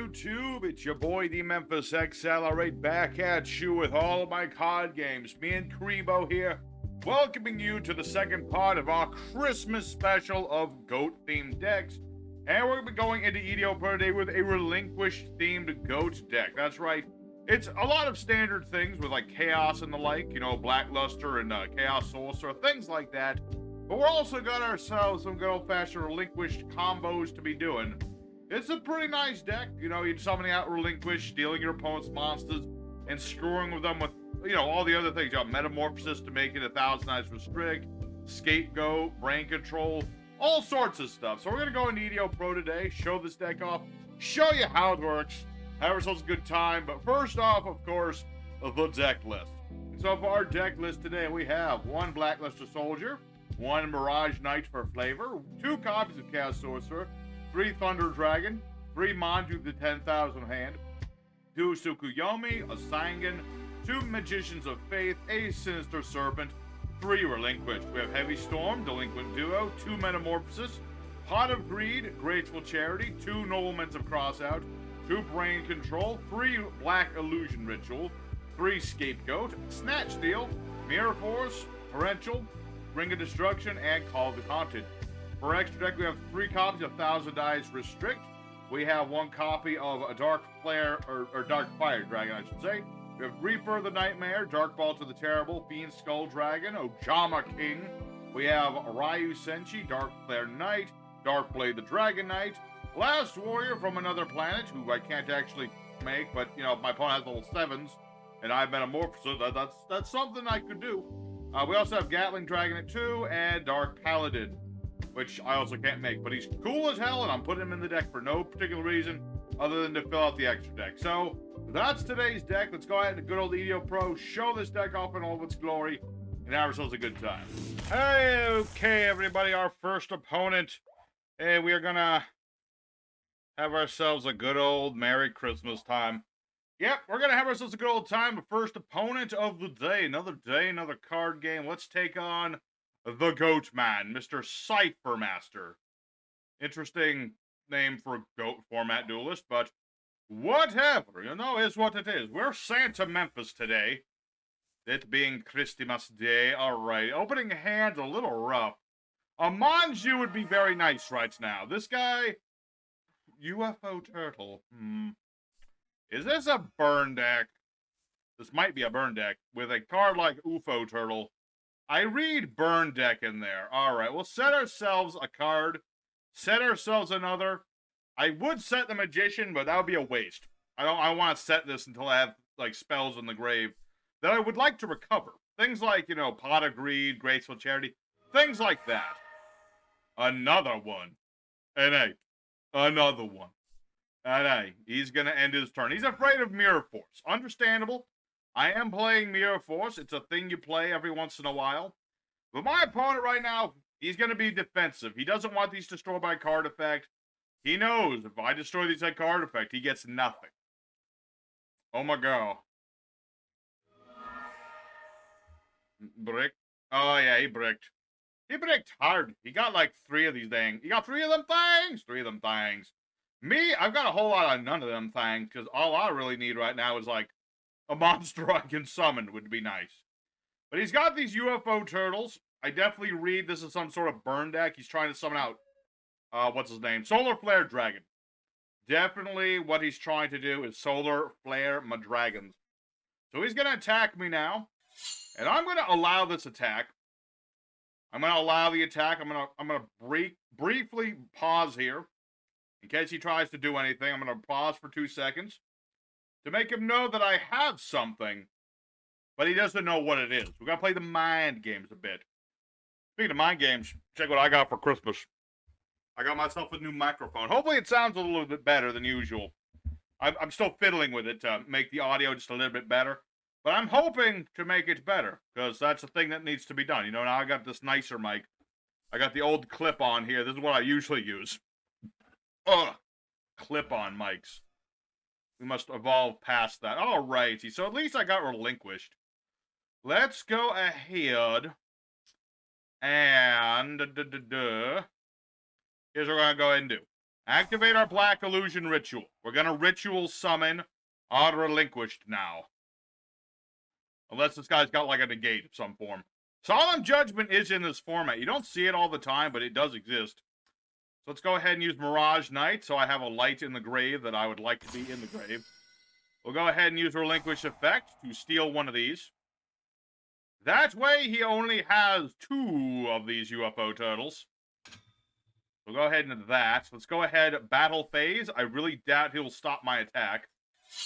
YouTube? It's your boy, the Memphis XL, right back at you with all of my card games. Me and Krebo here, welcoming you to the second part of our Christmas special of goat-themed decks. And we're going to be going into EDO per day with a Relinquished-themed goat deck. That's right. It's a lot of standard things with like Chaos and the like, you know, Blackluster and Chaos Sorcerer, things like that. But we're also got ourselves some good old-fashioned Relinquished combos to be doing. It's a pretty nice deck. You know, you're summoning out Relinquished, stealing your opponent's monsters, and screwing with them with, you know, all the other things. You got Metamorphosis to make it 1,000 Eyes Restrict, Scapegoat, Brain Control, all sorts of stuff. So we're going to go into EDO Pro today, show this deck off, show you how it works, have ourselves a good time. But first off, of course, the deck list. So for our deck list today, we have one Blackluster Soldier, one Mirage Knight for flavor, 2 copies of Chaos Sorcerer, 3 Thunder Dragon, 3 Manju the 10,000 Hand, 2 Tsukuyomi, a Sangan, 2 Magicians of Faith, a Sinister Serpent, 3 Relinquished. We have Heavy Storm, Delinquent Duo, 2 Metamorphosis, Pot of Greed, Grateful Charity, 2 Noblements of Crossout, 2 Brain Control, 3 Black Illusion Ritual, 3 Scapegoat, Snatch Steal, Mirror Force, Torrential, Ring of Destruction, and Call of the Haunted. For extra deck, we have 3 copies of 1,000 Eyes Restrict. We have 1 copy of a Dark Flare, or Dark Fire Dragon, I should say. We have Reaper the Nightmare, Dark Ball to the Terrible, Fiend Skull Dragon, Ojama King. We have Ryu Senshi, Dark Flare Knight, Dark Blade the Dragon Knight, Last Warrior from Another Planet, who I can't actually make, but, you know, my opponent has level 7s, and I have Metamorphosis, so that's something I could do. We also have Gatling Dragon at 2, and Dark Paladin, which I also can't make, but he's cool as hell, and I'm putting him in the deck for no particular reason other than to fill out the extra deck. So that's today's deck. Let's go ahead and good old EDO Pro, show this deck off in all of its glory, and have ourselves a good time. Hey, okay, everybody, our first opponent, and we are gonna have ourselves a good old Merry Christmas time. Yep, we're gonna have ourselves a good old time. The first opponent of the day, another card game. Let's take on the Goat Man, Mr. Cipher Master. Interesting name for a goat format duelist, but whatever, you know, is what it is. We're Santa Memphis today. It being Cristmas Day. Alright, opening hand a little rough. A Manju would be very nice right now. This guy, UFO Turtle. Is this a burn deck? This might be a burn deck with a card like UFO Turtle. I read burn deck in there. Alright, we'll set ourselves a card. Set ourselves another. I would set the Magician, but that would be a waste. I want to set this until I have, like, spells in the grave that I would like to recover. Things like, you know, Pot of Greed, Graceful Charity. Things like that. Another one. And hey, another one. And hey, he's going to end his turn. He's afraid of Mirror Force. Understandable. I am playing Mirror Force. It's a thing you play every once in a while. But my opponent right now, he's going to be defensive. He doesn't want these destroyed by card effect. He knows if I destroy these by card effect, he gets nothing. Oh my god. Brick. Oh yeah, he bricked. He bricked hard. He got like 3 of these things. He got 3 of them things. 3 of them things. Me, I've got a whole lot of none of them things, because all I really need right now is like a monster I can summon would be nice. But he's got these UFO turtles. I definitely read this is some sort of burn deck. He's trying to summon out, what's his name? Solar Flare Dragon. Definitely what he's trying to do is Solar Flare my dragons. So he's going to attack me now. And I'm going to allow this attack. I'm going to allow the attack. I'm going to briefly pause here. In case he tries to do anything, I'm going to pause for 2 seconds. To make him know that I have something. But he doesn't know what it is. We're going to play the mind games a bit. Speaking of mind games, check what I got for Christmas. I got myself a new microphone. Hopefully it sounds a little bit better than usual. I'm still fiddling with it to make the audio just a little bit better. But I'm hoping to make it better. Because that's the thing that needs to be done. You know, now I got this nicer mic. I got the old clip-on here. This is what I usually use. Ugh. Clip-on mics. We must evolve past that. Alrighty, so at least I got Relinquished. Let's go ahead and here's what we're going to go ahead and do. Activate our Black Illusion Ritual. We're going to ritual summon our Relinquished now. Unless this guy's got like a negate of some form. Solemn Judgment is in this format. You don't see it all the time, but it does exist. So let's go ahead and use Mirage Knight, so I have a light in the grave that I would like to be in the grave. We'll go ahead and use Relinquish Effect to steal one of these. That way, he only has 2 of these UFO turtles. We'll go ahead into that. Let's go ahead, Battle Phase. I really doubt he'll stop my attack.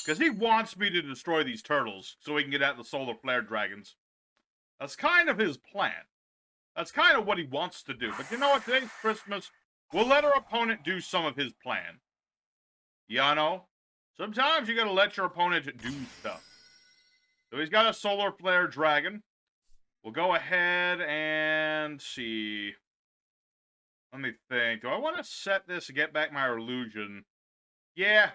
Because he wants me to destroy these turtles, so he can get at the Solar Flare Dragons. That's kind of his plan. That's kind of what he wants to do. But you know what? Today's Christmas. We'll let our opponent do some of his plan. You know? Sometimes you gotta let your opponent do stuff. So he's got a Solar Flare Dragon. We'll go ahead and see. Let me think. Do I want to set this to get back my illusion? Yeah,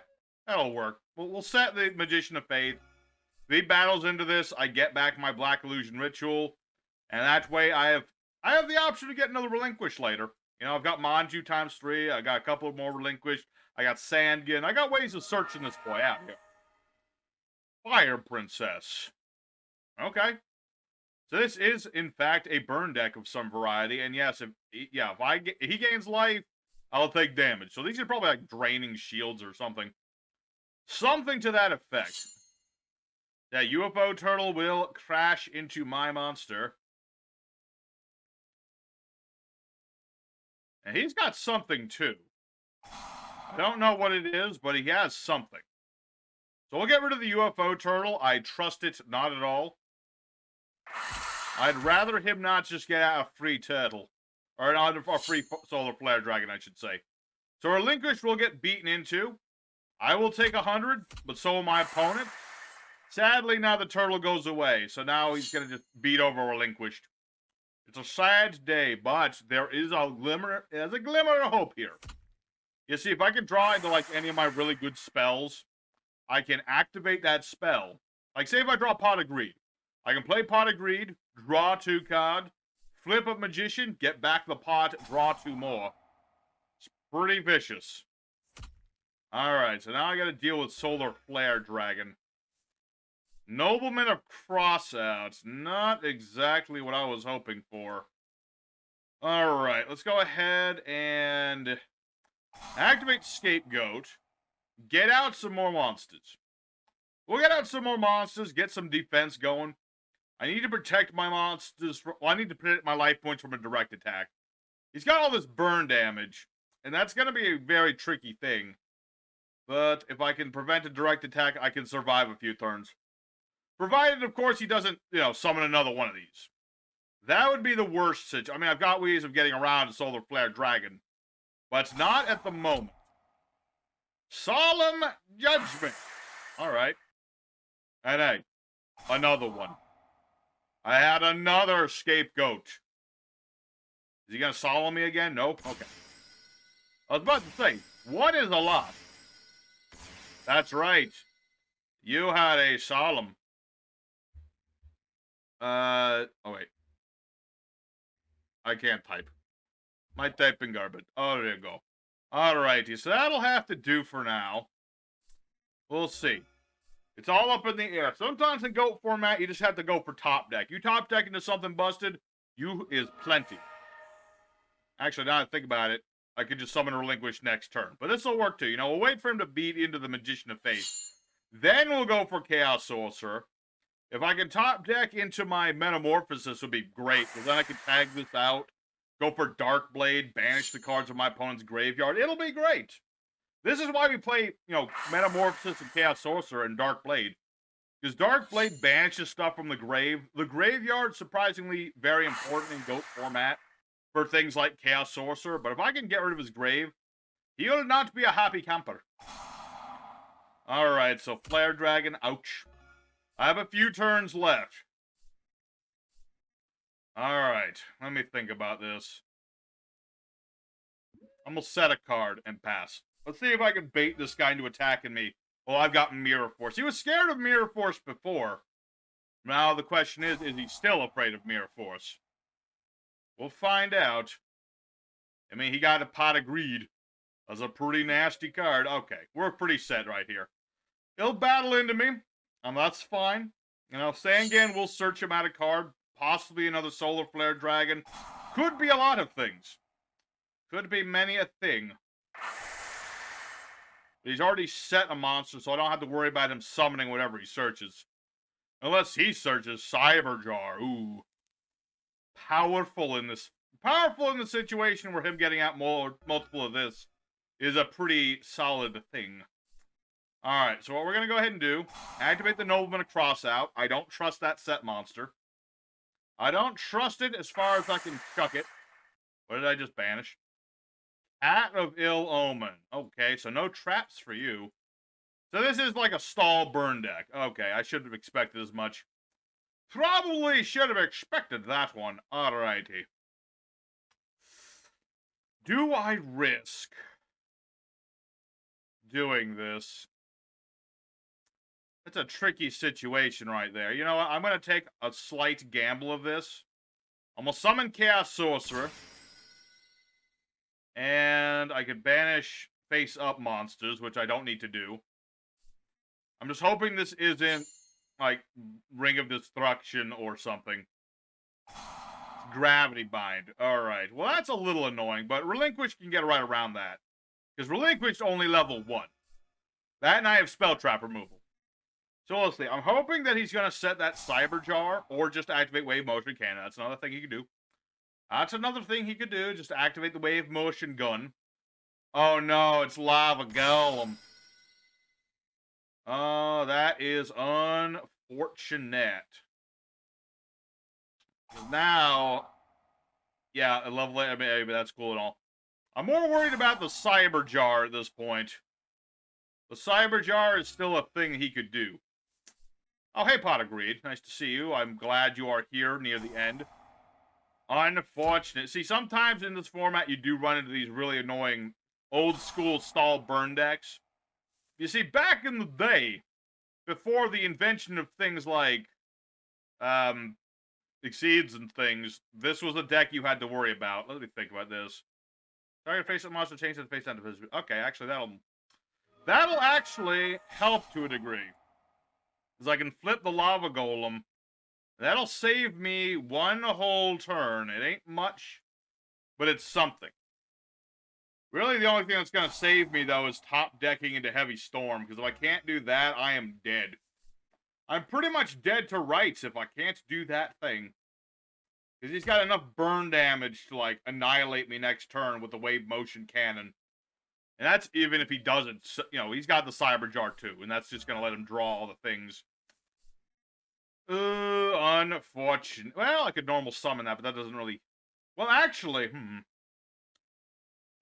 that'll work. We'll set the Magician of Faith. If he battles into this, I get back my Black Illusion Ritual. And that way I have the option to get another Relinquish later. You know, I've got Manju ×3. I got a couple more Relinquished. I got Sandgin. I got ways of searching this boy out here. Fire Princess. Okay. So this is, in fact, a burn deck of some variety. And yes, if he gains life, I'll take damage. So these are probably like draining shields or something. Something to that effect. That UFO turtle will crash into my monster. And he's got something, too. I don't know what it is, but he has something. So we'll get rid of the UFO turtle. I trust it not at all. I'd rather him not just get out a free turtle. Or a free Solar Flare Dragon, I should say. So Relinquished will get beaten into. I will take 100, but so will my opponent. Sadly, now the turtle goes away. So now he's going to just beat over Relinquished. It's a sad day, but there is a glimmer of hope here. You see, if I can draw into like any of my really good spells, I can activate that spell. Like, say if I draw Pot of Greed. I can play Pot of Greed, draw 2 card, flip a Magician, get back the pot, draw 2 more. It's pretty vicious. Alright, so now I gotta deal with Solar Flare Dragon. Nobleman of Crossouts. Not exactly what I was hoping for. Alright, let's go ahead and activate Scapegoat. Get out some more monsters. We'll get out some more monsters, get some defense going. I need to protect my monsters. I need to protect my life points from a direct attack. He's got all this burn damage, and that's going to be a very tricky thing. But if I can prevent a direct attack, I can survive a few turns. Provided, of course, he doesn't, summon another one of these. That would be the worst situation. I mean, I've got ways of getting around a Solar Flare Dragon, but not at the moment. Solemn Judgment. All right. And hey, another one. I had another Scapegoat. Is he going to solemn me again? Nope. Okay. I was about to say, one is a lot. That's right. You had a solemn. Oh wait. I can't type. My typing garbage. Oh, there you go. Alrighty, so that'll have to do for now. We'll see. It's all up in the air. Sometimes in GOAT format, you just have to go for top deck. You top deck into something busted, you is plenty. Actually, now that I think about it, I could just summon a Relinquish next turn. But this will work too. We'll wait for him to beat into the Magician of Faith. Then we'll go for Chaos Sorcerer. If I can top deck into my Metamorphosis, would be great. Because then I can tag this out. Go for Dark Blade, banish the cards of my opponent's graveyard. It'll be great. This is why we play, Metamorphosis and Chaos Sorcerer and Dark Blade. Because Dark Blade banishes stuff from the grave. The graveyard, surprisingly, very important in GOAT format for things like Chaos Sorcerer. But if I can get rid of his grave, he'll not be a happy camper. Alright, so Flare Dragon, ouch. I have a few turns left. Alright, let me think about this. I'm gonna set a card and pass. Let's see if I can bait this guy into attacking me. Well, I've got Mirror Force. He was scared of Mirror Force before. Now the question is he still afraid of Mirror Force? We'll find out. I mean, he got a Pot of Greed. That's a pretty nasty card. Okay, we're pretty set right here. He'll battle into me, and that's fine. You know, Sangan will search him out a card, possibly another Solar Flare Dragon. Could be a lot of things. Could be many a thing. But he's already set a monster, so I don't have to worry about him summoning whatever he searches. Unless he searches Cyberjar. Ooh. Powerful in the situation where him getting out multiple of this is a pretty solid thing. Alright, so what we're going to go ahead and do, activate the Nobleman Cross out. I don't trust that set monster. I don't trust it as far as I can chuck it. What did I just banish? Cat of Ill Omen. Okay, so no traps for you. So this is like a stall burn deck. Okay, I should have expected as much. Probably should have expected that one. Alrighty. Do I risk doing this? It's a tricky situation right there. You know what? I'm going to take a slight gamble of this. I'm going to summon Chaos Sorcerer. And I could banish face-up monsters, which I don't need to do. I'm just hoping this isn't, like, Ring of Destruction or something. Gravity Bind. Alright. Well, that's a little annoying, but Relinquished can get right around that. Because Relinquished only level 1. That and I have Spell Trap removal. So let's see. I'm hoping that he's going to set that Cyber Jar or just activate Wave Motion Cannon. That's another thing he could do. That's another thing he could do. Just activate the Wave Motion Gun. Oh no, it's Lava Golem. Oh, that is unfortunate. Now, yeah, I love it. I mean, that's cool and all. I'm more worried about the Cyber Jar at this point. The Cyber Jar is still a thing he could do. Oh, hey, Pot of Greed. Nice to see you. I'm glad you are here near the end. Unfortunate. See, sometimes in this format, you do run into these really annoying old-school stall burn decks. You see, back in the day, before the invention of things like Exceeds and things, this was a deck you had to worry about. Let me think about this. Target face-up monster change to the face down to his... Okay, actually, that'll actually help to a degree. Because I can flip the Lava Golem. That'll save me one whole turn. It ain't much, but it's something. Really, the only thing that's going to save me, though, is top decking into Heavy Storm. Because if I can't do that, I am dead. I'm pretty much dead to rights if I can't do that thing. Because he's got enough burn damage to, like, annihilate me next turn with the Wave Motion Cannon. And that's even if he doesn't, you know, he's got the Cyber Jar too. And that's just going to let him draw all the things. Unfortunate. Well, I could normal summon that, but that doesn't really... Well, actually,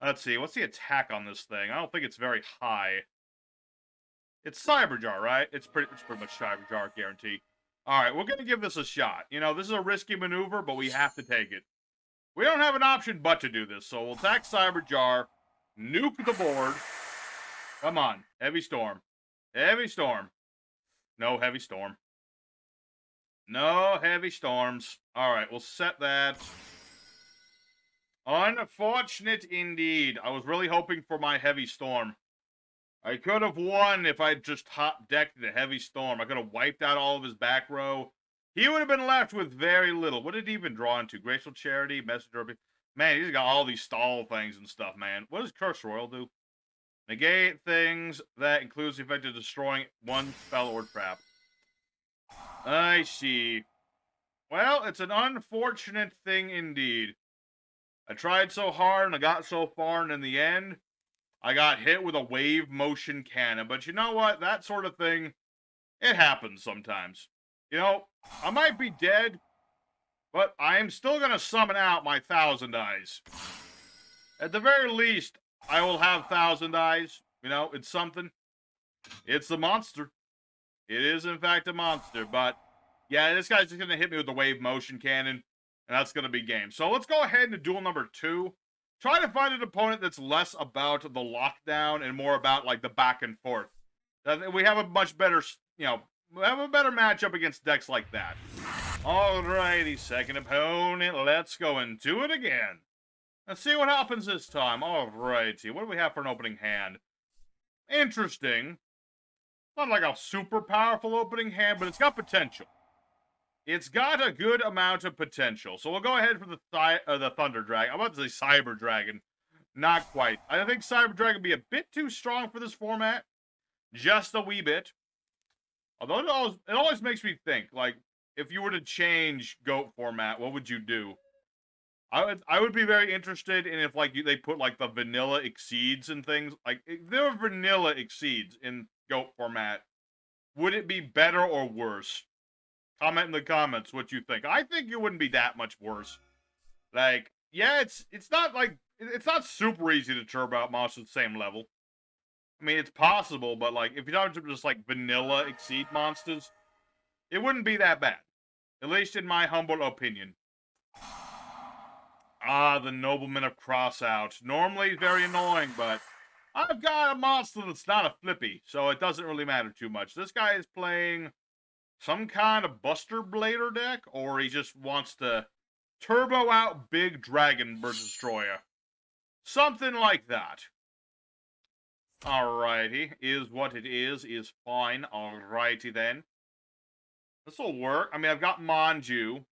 Let's see, what's the attack on this thing? I don't think it's very high. It's Cyber Jar, right? It's pretty much Cyber Jar, guarantee. Alright, we're going to give this a shot. You know, this is a risky maneuver, but we have to take it. We don't have an option but to do this, so we'll attack Cyber Jar, nuke the board. Come on, Heavy Storm. Heavy Storm. No Heavy Storm. No Heavy Storms. Alright, we'll set that. Unfortunate indeed. I was really hoping for my Heavy Storm. I could have won if I just top-decked the Heavy Storm. I could have wiped out all of his back row. He would have been left with very little. What did he even draw into? Graceful Charity, Messenger. Man, he's got all these stall things and stuff, man. What does Curse Royal do? Negate things. That includes the effect of destroying one spell or trap. I see. Well, it's an unfortunate thing indeed. I tried so hard and I got so far, and in the end, I got hit with a Wave Motion Cannon. But you know what? That sort of thing, it happens sometimes. You know, I might be dead, but I am still going to summon out my 1,000 Eyes. At the very least, I will have 1,000 Eyes. You know, it's something. It's a monster. It is, in fact, a monster. But, yeah, this guy's just going to hit me with the Wave Motion Cannon. And that's going to be game. So let's go ahead and duel number 2. Try to find an opponent that's less about the lockdown and more about, like, the back and forth. We have a much better, you know, we have a better matchup against decks like that. Alrighty, second opponent. Let's go and do it again. Let's see what happens this time. Alrighty, what do we have for an opening hand? Interesting. Not like a super powerful opening hand, but it's got potential. It's got a good amount of potential. So we'll go ahead for the Thunder Dragon. I'm about to say Cyber Dragon. Not quite. I think Cyber Dragon would be a bit too strong for this format. Just a wee bit. Although it always makes me think, like, if you were to change GOAT format, what would you do? I would be very interested in if, like, they put, like, the vanilla exceeds and things. Like, if there were vanilla exceeds in GOAT format, would it be better or worse? Comment in the comments what you think. I think it wouldn't be that much worse. Like, yeah, it's not, like, it's not super easy to turbo out monsters at the same level. I mean, it's possible, but, like, if you're talking to just, like, vanilla exceed monsters, it wouldn't be that bad. At least in my humble opinion. Ah, the Nobleman of Crossout. Normally very annoying, but I've got a monster that's not a flippy, so it doesn't really matter too much. This guy is playing some kind of Buster Blader deck, or he just wants to turbo out Big Dragon Bird Destroyer. Something like that. Alrighty, is what it is fine. Alrighty then. This'll work. I mean, I've got Manju.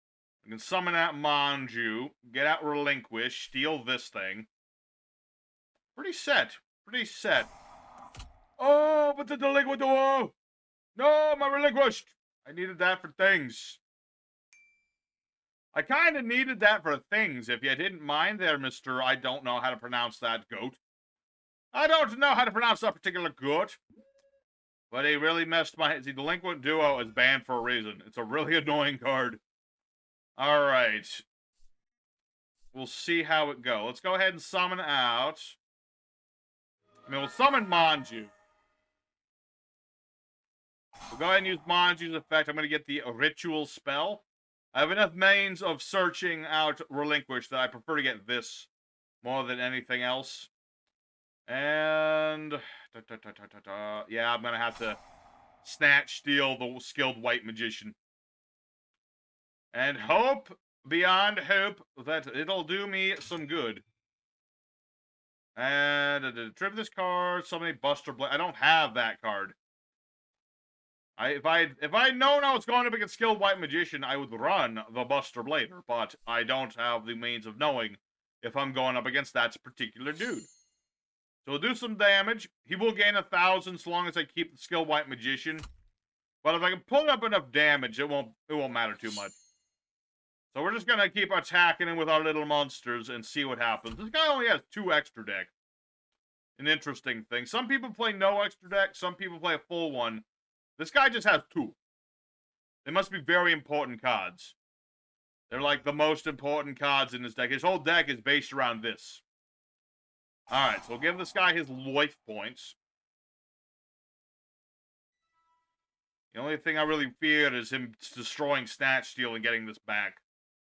I can summon out Manju, get out Relinquished, steal this thing. Pretty set. Pretty set. Oh, but the Delinquent Duo! No, my Relinquished! I needed that for things. I kind of needed that for things, if you didn't mind there, Mr. I don't know how to pronounce that goat. I don't know how to pronounce that particular goat. But he really messed my head. The Delinquent Duo is banned for a reason. It's a really annoying card. Alright. We'll see how it goes. Let's go ahead and summon out. I mean, we'll summon Manju. We'll go ahead and use Manju's effect. I'm going to get the Ritual spell. I have enough means of searching out Relinquish that I prefer to get this more than anything else. And... yeah, I'm going to have to snatch steal the skilled white magician. And hope, beyond hope, that it'll do me some good. And trip this card, so many Buster Blade. I don't have that card. If I'd known I was going up against skilled white magician, I would run the Buster Blader, but I don't have the means of knowing if I'm going up against that particular dude. So we'll do some damage. He will gain 1,000 so long as I keep the skilled white magician. But if I can pull up enough damage, it won't matter too much. So we're just going to keep attacking him with our little monsters and see what happens. This guy only has 2 extra deck. An interesting thing. Some people play no extra deck. Some people play a full one. This guy just has 2. They must be very important cards. They're like the most important cards in his deck. His whole deck is based around this. Alright, so we'll give this guy his life points. The only thing I really fear is him destroying Snatch Steal and getting this back.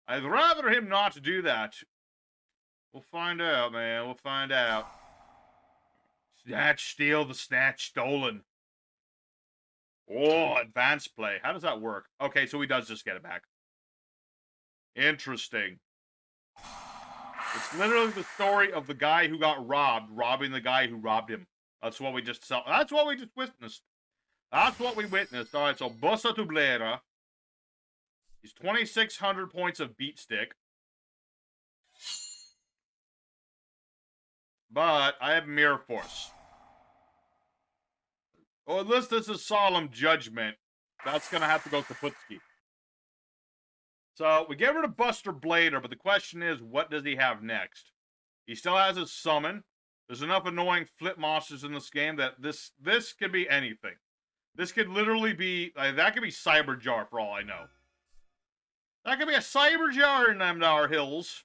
I'd rather him not do that. We'll find out, man. We'll find out. Snatch Steal, the Snatch Stolen. Oh, advanced play. How does that work? Okay, so he does just get it back. Interesting. It's literally the story of the guy who got robbed, robbing the guy who robbed him. That's what we just saw. That's what we just witnessed. That's what we witnessed. Alright, so Bossa Tublera. He's 2,600 points of beat stick. But I have Mirror Force. Well, unless this is Solemn Judgment, that's going to have to go Kaputski. So, we get rid of Buster Blader, but the question is, what does he have next? He still has his Summon. There's enough annoying flip monsters in this game that this could be anything. This could literally be, that could be Cyber Jar for all I know. That could be a Cyber Jar in them our hills.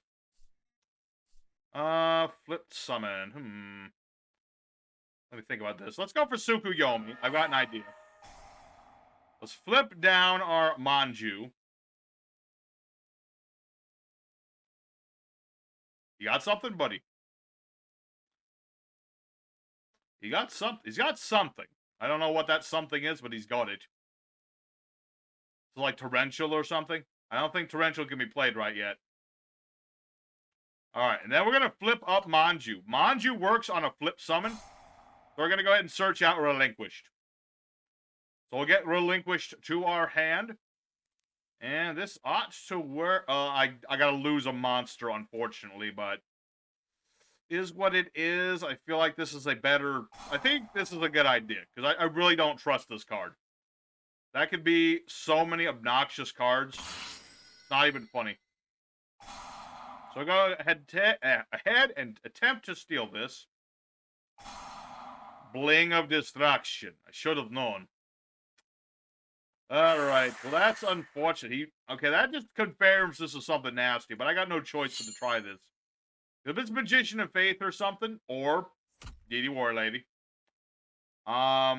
Flip Summon. Let me think about this. Let's go for Tsukuyomi. I've got an idea. Let's flip down our Manju. You got something, buddy? He got something. He's got something. I don't know what that something is, but he's got it. So like Torrential or something? I don't think Torrential can be played right yet. Alright, and then we're going to flip up Manju. Manju works on a flip summon. So we're going to go ahead and search out Relinquished. So we'll get Relinquished to our hand. And this ought to work. I gotta lose a monster, unfortunately, but is what it is. I feel like this is a better... I think this is a good idea, because I really don't trust this card. That could be so many obnoxious cards. It's not even funny. So go ahead and attempt to steal this. Bling of Destruction. I should have known. Alright, well that's unfortunate. Okay, that just confirms this is something nasty, but I got no choice but to try this. If it's Magician of Faith or something, or DD Warrior Lady. I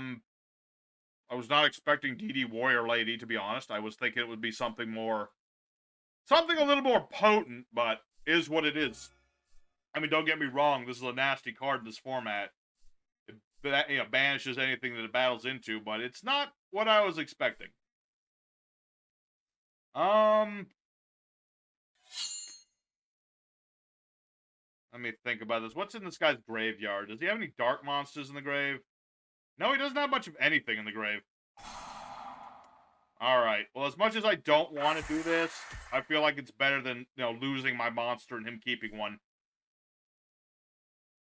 was not expecting DD Warrior Lady, to be honest. I was thinking it would be something a little more potent, but is what it is. I mean, don't get me wrong, this is a nasty card in this format. It banishes anything that it battles into, but it's not what I was expecting. Let me think about this. What's in this guy's graveyard? Does he have any dark monsters in the grave? No, he doesn't have much of anything in the grave. Alright, well, as much as I don't want to do this, I feel like it's better than, losing my monster and him keeping one.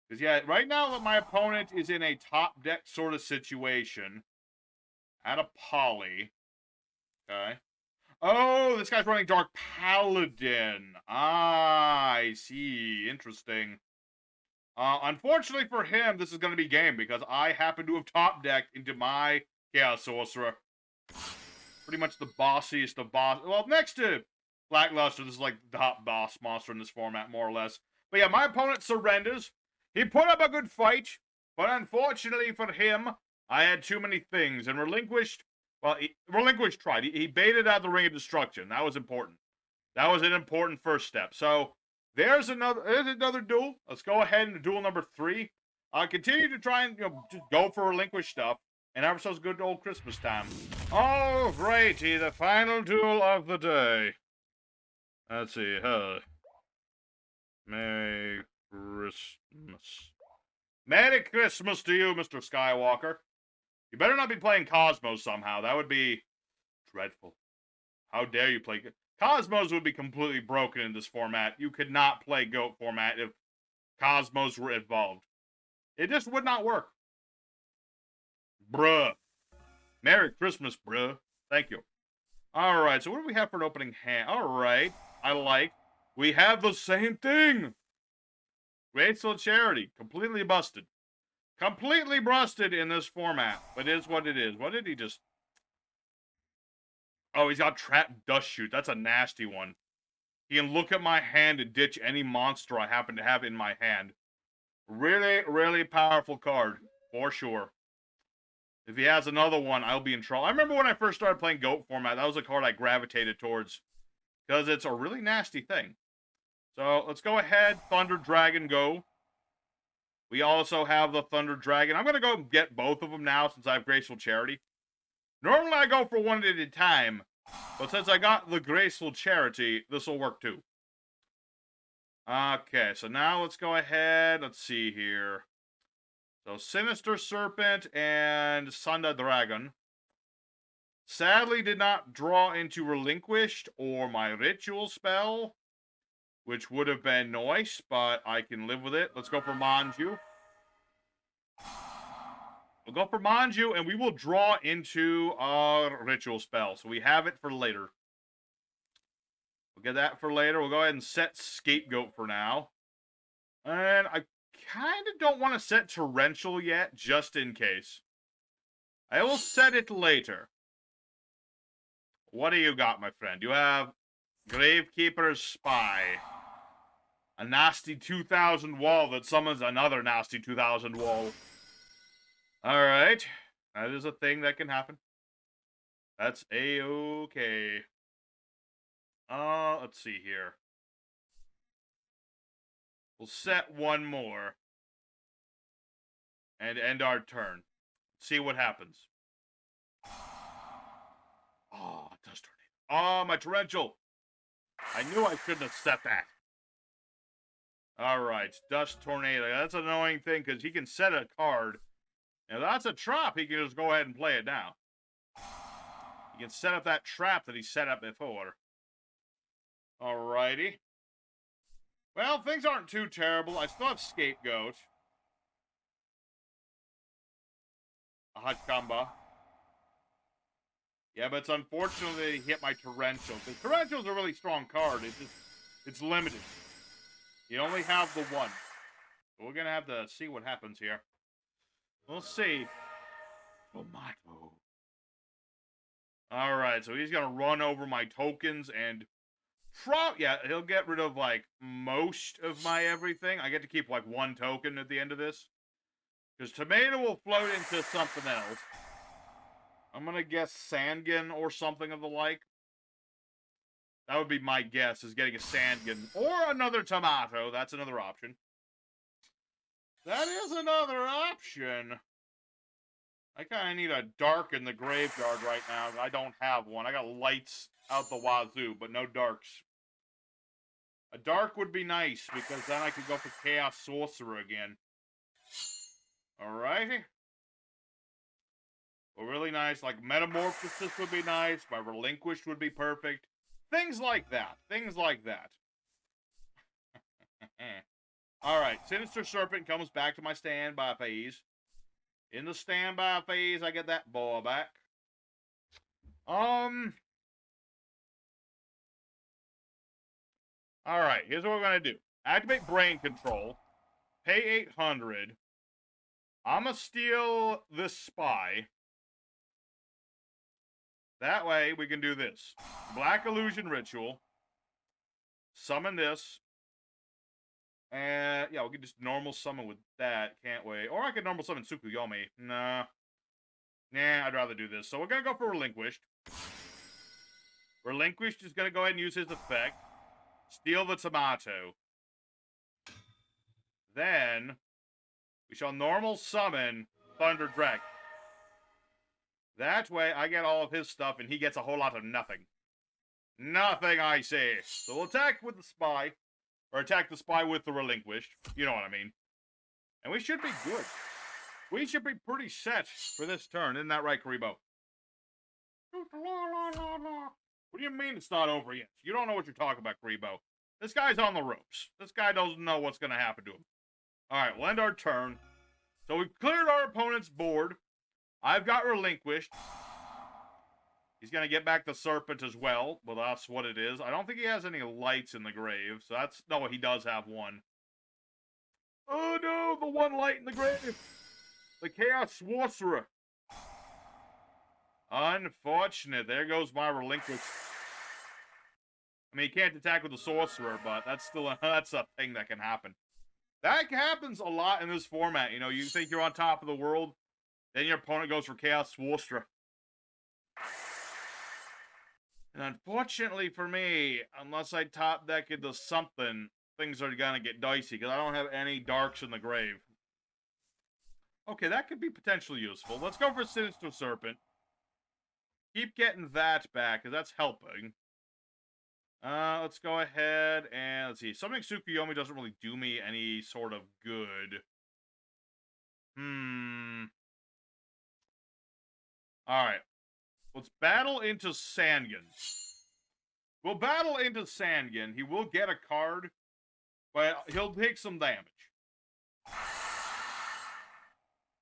Because, yeah, right now that my opponent is in a top deck sort of situation, at a poly, okay. Oh, this guy's running Dark Paladin. Ah, I see. Interesting. Unfortunately for him, this is going to be game, because I happen to have top decked into my Chaos Sorcerer. Pretty much the bossiest of boss. Well, next to Blackluster, this is like the top boss monster in this format, more or less. But yeah, my opponent surrenders. He put up a good fight, but unfortunately for him, I had too many things, and Relinquished, well, Relinquished tried. He baited out the Ring of Destruction. That was important. That was an important first step. So, there's another duel. Let's go ahead and duel number 3. Continue to try and, just go for Relinquished stuff, and have ourselves a good old Christmas time. Alrighty, the final duel of the day. Let's see, Merry Christmas. Merry Christmas to you, Mr. Skywalker. You better not be playing Cosmos somehow. That would be dreadful. How dare you play... Cosmos would be completely broken in this format. You could not play GOAT format if Cosmos were involved. It just would not work. Bruh. Merry Christmas, bruh. Thank you. Alright, so what do we have for an opening hand? Alright, I like. We have the same thing! Grateful Charity. Completely busted. Completely busted in this format. But it is what it is. What did he just... Oh, he's got Trapped Dust Shoot. That's a nasty one. He can look at my hand and ditch any monster I happen to have in my hand. Really, really powerful card. For sure. If he has another one, I'll be in trouble. I remember when I first started playing GOAT format, that was a card I gravitated towards. Because it's a really nasty thing. So, let's go ahead. Thunder Dragon, go. We also have the Thunder Dragon. I'm going to go get both of them now since I have Graceful Charity. Normally I go for one at a time. But since I got the Graceful Charity, this will work too. Okay, so now let's go ahead. Let's see here. So, Sinister Serpent and Sunda Dragon. Sadly, did not draw into Relinquished or my Ritual spell, which would have been nice, but I can live with it. Let's go for Manju. We'll go for Manju, and we will draw into our Ritual spell, so we have it for later. We'll get that for later. We'll go ahead and set Scapegoat for now. And I kind of don't want to set Torrential yet, just in case. I will set it later. What do you got, my friend? You have Gravekeeper's Spy. A nasty 2000 wall that summons another nasty 2000 wall. Alright. That is a thing that can happen. That's a-okay. Let's see here. We'll set one more. And end our turn. See what happens. Oh, Dust Tornado. Oh, my Torrential. I knew I shouldn't have set that. Alright, Dust Tornado. That's an annoying thing, because he can set a card. Now, that's a trap. He can just go ahead and play it now. He can set up that trap that he set up before. Alrighty. Well, things aren't too terrible. I still have Scapegoat. A Hachamba. Yeah, but it's unfortunately he hit my Torrential. The Torrential's a really strong card. It's limited. You only have the one. We're gonna have to see what happens here. We'll see. Tomato. Alright, so he's gonna run over my tokens and... yeah, he'll get rid of, like, most of my everything. I get to keep, like, one token at the end of this. Because Tomato will float into something else. I'm gonna guess Sandgen or something of the like. That would be my guess, is getting a Sandgen. Or another Tomato. That's another option. That is another option. I kind of need a dark in the graveyard right now. I don't have one. I got lights out the wazoo, but no darks. A dark would be nice, because then I could go for Chaos Sorcerer again. Alrighty. Well, really nice. Like, Metamorphosis would be nice. My Relinquished would be perfect. Things like that. Things like that. Alright. Sinister Serpent comes back to my standby phase. In the standby phase, I get that boy back. Alright. Here's what we're going to do. Activate Brain Control. Pay 800. I'm going to steal this Spy. That way, we can do this. Black Illusion Ritual. Summon this. And, yeah, we can just normal summon with that, can't we? Or I could normal summon Tsukuyomi. Nah. Nah, I'd rather do this. So we're going to go for Relinquished. Relinquished is going to go ahead and use his effect. Steal the Tomato. Then, we shall normal summon Thunder Dragon. That way, I get all of his stuff, and he gets a whole lot of nothing. Nothing, I say. So we'll attack with the Spy. Or attack the Spy with the Relinquished. You know what I mean. And we should be good. We should be pretty set for this turn. Isn't that right, Karibo? What do you mean it's not over yet? You don't know what you're talking about, Karibo. This guy's on the ropes. This guy doesn't know what's going to happen to him. Alright, we'll end our turn. So we've cleared our opponent's board. I've got Relinquished. He's going to get back the Serpent as well. Well, that's what it is. I don't think he has any lights in the grave. So that's... No, he does have one. Oh, no! The one light in the grave! The Chaos Sorcerer. Unfortunate. There goes my Relinquished. I mean, he can't attack with the Sorcerer, but that's still that's a thing that can happen. That happens a lot in this format. You know, you think you're on top of the world, then your opponent goes for Chaos Sorcerer. And unfortunately for me, unless I top deck into something, things are gonna get dicey, because I don't have any darks in the grave. Okay, that could be potentially useful. Let's go for Sinister Serpent. Keep getting that back, because that's helping. Let's go ahead and, let's see. Summoning Tsukuyomi doesn't really do me any sort of good. Alright. Let's battle into Sandgen. We'll battle into Sandgen. He will get a card, but he'll take some damage.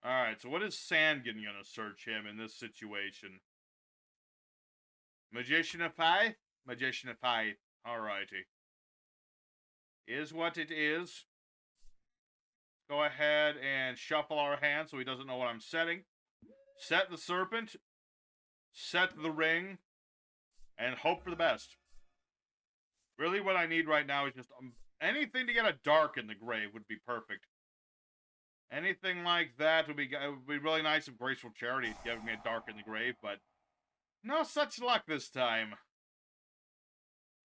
Alright, so what is Sandgen gonna search him in this situation? Magician of Faith? Magician of Faith. Alrighty. Is what it is. Go ahead and shuffle our hand so he doesn't know what I'm setting. Set the Serpent. Set the Ring. And hope for the best. Really what I need right now is just anything to get a dark in the grave would be perfect. Anything like that would be really nice if Graceful Charity gave me a dark in the grave, but no such luck this time.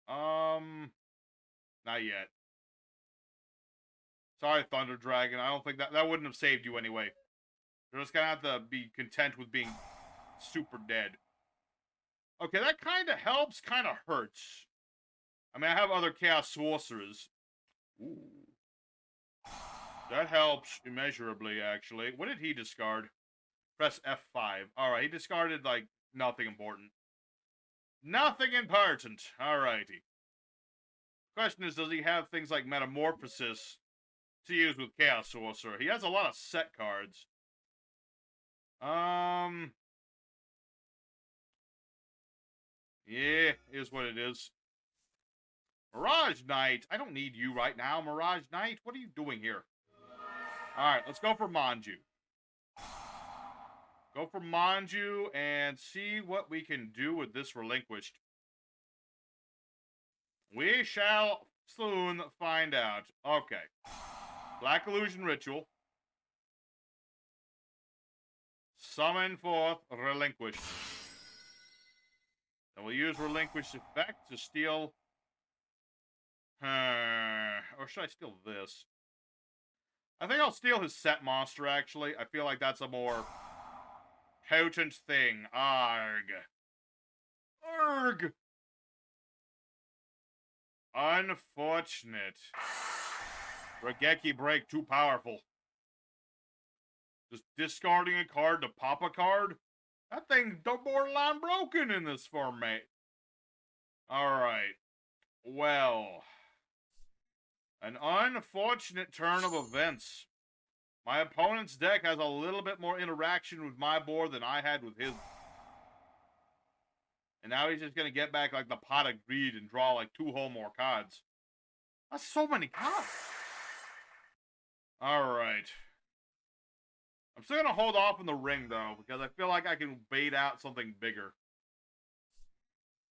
Not yet. Sorry, Thunder Dragon. I don't think that wouldn't have saved you anyway. You're just gonna have to be content with being super dead. Okay, that kind of helps, kind of hurts. I mean, I have other Chaos Sorcerers. Ooh. That helps immeasurably, actually. What did he discard? Press F5. Alright, he discarded, like, nothing important. Nothing important. Alrighty. Question is, does he have things like Metamorphosis to use with Chaos Sorcerer? He has a lot of set cards. Yeah, is what it is. Mirage Knight. I don't need you right now, Mirage Knight. What are you doing here? Alright, let's go for Manju. Go for Manju and see what we can do with this Relinquished. We shall soon find out. Okay. Black Illusion Ritual. Summon forth Relinquished. And we'll use Relinquished effect to steal... or should I steal this? I think I'll steal his set monster, actually. I feel like that's a more potent thing. Arg. Arg! Unfortunate. Regeki Break, too powerful. Just discarding a card to pop a card? That thing's borderline broken in this format. Alright. Well. An unfortunate turn of events. My opponent's deck has a little bit more interaction with my board than I had with his. And now he's just going to get back like the Pot of Greed and draw like 2 whole more cards. That's so many cards. Alright. I'm still going to hold off on the ring, though, because I feel like I can bait out something bigger.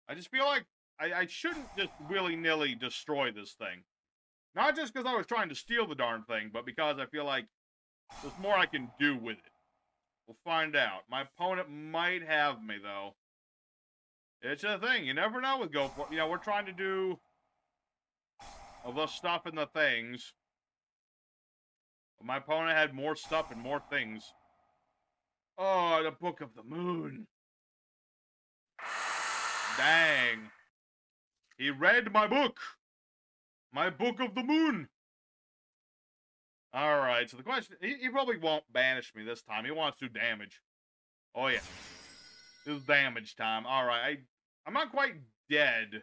I just feel like I shouldn't just willy-nilly destroy this thing. Not just because I was trying to steal the darn thing, but because I feel like there's more I can do with it. We'll find out. My opponent might have me, though. It's a thing. You never know with Go4. You know, we're trying to do all the stuff and the things. But my opponent had more stuff and more things. Oh, the Book of the Moon. Dang. He read my book. My Book of the Moon. Alright, so the question... He probably won't banish me this time. He wants to do damage. Oh, yeah. This is damage time. Alright, I'm not quite dead.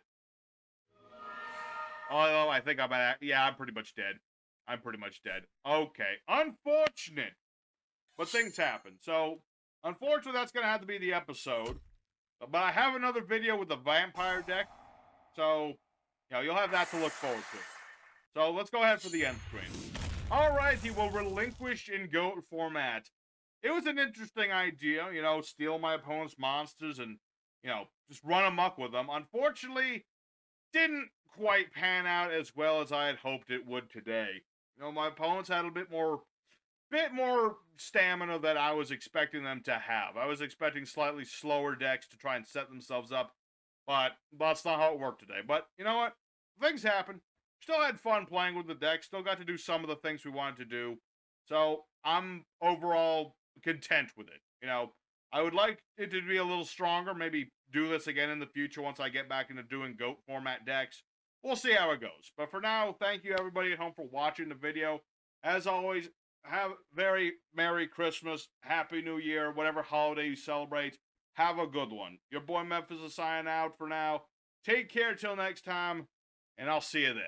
Although, I think I'm at... Yeah, I'm pretty much dead. I'm pretty much dead. Okay. Unfortunate. But things happen. So, unfortunately, that's going to have to be the episode. But I have another video with the vampire deck. So, you know, you'll have that to look forward to. So, let's go ahead for the end screen. Alright, he will relinquish in GOAT format. It was an interesting idea, you know, steal my opponent's monsters and, you know, just run amok with them. Unfortunately, didn't quite pan out as well as I had hoped it would today. You know, my opponents had a bit more stamina than I was expecting them to have. I was expecting slightly slower decks to try and set themselves up, but that's not how it worked today. But, you know what? Things happen. Still had fun playing with the deck. Still got to do some of the things we wanted to do. So, I'm overall content with it. You know, I would like it to be a little stronger. Maybe do this again in the future once I get back into doing GOAT format decks. We'll see how it goes. But for now, thank you everybody at home for watching the video. As always, have a very Merry Christmas, Happy New Year, whatever holiday you celebrate. Have a good one. Your boy Memphis is signing out for now. Take care till next time, and I'll see you then.